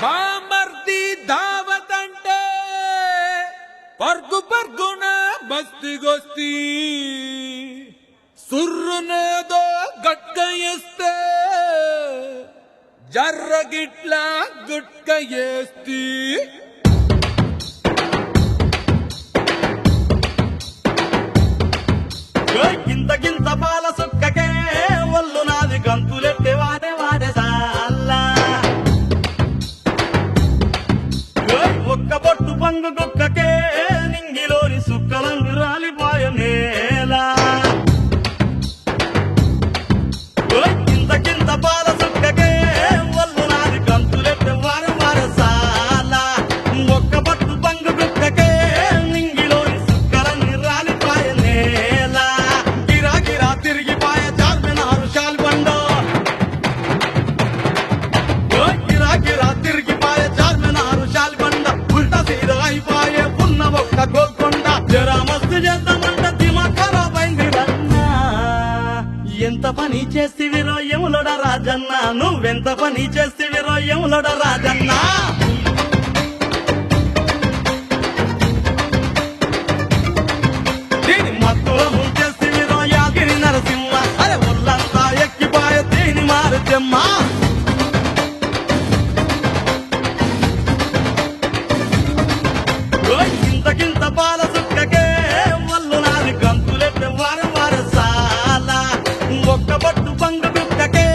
బామర్ది దావత్ అంటే పర్గు పర్గున బస్తిగొస్తి సుర్రునేదో గట్క ఇస్తే జర్రగిట్ల గుట్క ఏస్తి గింత గింత పాల సుక్కకే ఒళ్ళు నాది గంతులెట్టే వాడే వాడే సాల్లా ఒక్క బొట్టు పంగు కుక్కకే నింగిలోని సుక్కలంగు రాలిపోయ నేలా గింత గింత పాల సుక్కకే ఒళ్ళు నాది గంతులెట్టే వాడే వాడే సాల్లా ఒక్క బొట్టు పంగు కుక్కకే నింగిలోని సుక్కలన్నీ రాలిపోయ నేలా తిరిగిపాయ చార్మినారు శాల్బండో గిరా తిరిగిపాయ చార్మినారు శాల్బండ ఉల్టా సీదా అయిపోయే ఉన్న ఒక్క గోల్కొండ జరా మస్తు చేద్దామంట దిమా ఖరాబ్ అయింది రన్నా ఎంత పని చేస్తివిరో యములోడ రాజన్న నువ్వెంత పని చేస్తివిరో యములోడ రాజన్న దీని మత్తులో ముంచేస్తివిరో యాగిరి నరసింహ అరే ఒళ్ళంతా ఎక్కిపాయ దీని మారుతెమ్మ ఇంతకింత పాల సుక్కకే ఒళ్ళు నాది గంతులెట్టే వారం వార సాల ఒక్క బొట్టు పంగు కుక్కకే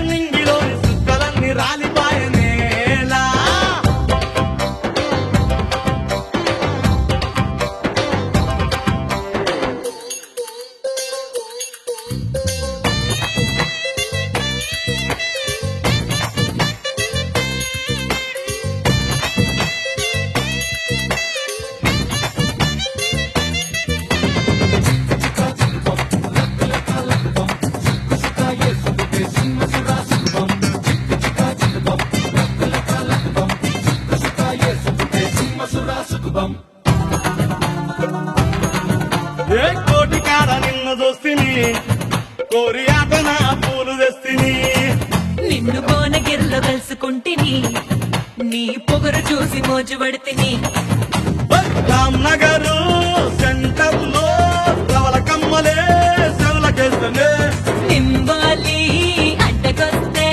నింగిలోని సుక్కలన్నీ రాలిపాయ నేలా ఏ కోటి కాడ నిన్ను చూస్తిని కోరి ఆట నా పూలు తెస్తిని నిన్ను కోనగిరిలో కలుసుకుంటిని నీ పొగరు చూసి మోజుపడితిని రామ్ నగరు సెంటర్ లో రవల కమ్మలే సెవలకేస్తనే నింబాలి అడ్డకొస్తే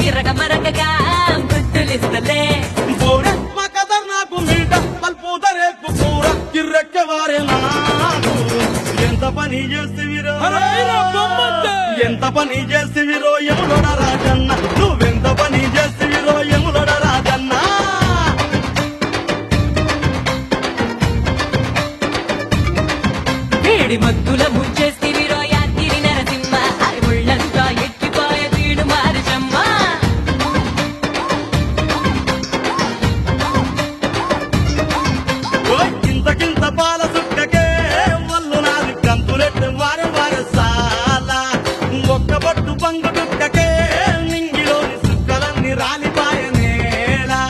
ఇరగ మరగగా గుర్తులిస్తలే బోరత్మ కదర్ నాకు మీట పల్పూత రేపు కూర కిర్రెక్కె వారే నాకు ఎంత పని చేస్తివిరో ఎంత పని చేస్తివిరో యములోడ రాజన్న నువ్వెంత పని చేస్తివిరో యములోడ రాజన్న వేడి మత్తుల ముంచేస్తివిరో యాత్రి నరసింహ అరి ముళ్ళంతా ఎక్కిపోయే వీడు మారుచమ్మ ఇంతకింత పాల సుక్కకే ఒళ్ళు నాది గంతులెట్టే వారం వార సాల ఒక్క బొట్టు పంగు కుక్కకే నింగిలోని సుక్కలన్నీ రాలిపాయ నేలా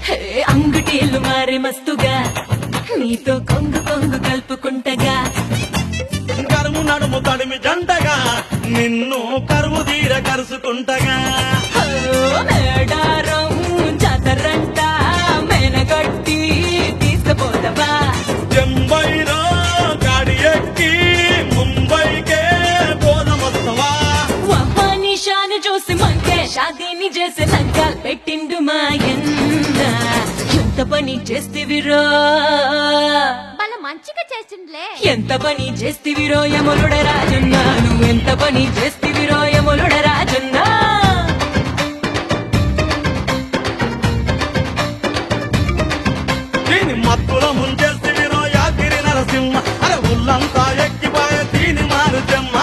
హే, అంగుటీలు మారే మస్తుగా నీతో కొంగు కొంగు కలుపుకుంటగా కరుము నడుము తడిమి జంటగా నిన్ను కరువు తీర కరుసుకుంటగా ఓ, మేడారం జాతరంట మేనగట్టి తీసుకుపోతావా చెంబైలో గాడి ఎక్కి ముంబైకే పోదమొస్తవా నిషాను చూసి మంకే షాదీని చేసి నగ్గాలు పెట్టిండు మా ఎంత పని చేస్తివిరో వాళ్ళ మంచిగా చేసిండ్లే ఎంత పని చేస్తివిరో యములుడ రాజన్న నువ్వెంత పని చేస్తివిరో యములుడ రాజన్న దీని మత్తులో ముంచేస్తివిరో యాగిరి నరసింహ అరే ఉల్లంతా ఎక్కిపాయ దీని మారుతెమ్మ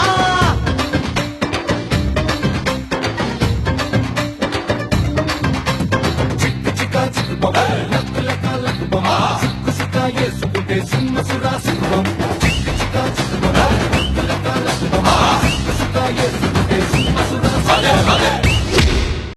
వేసుకుంటే సింహ సురా సింహం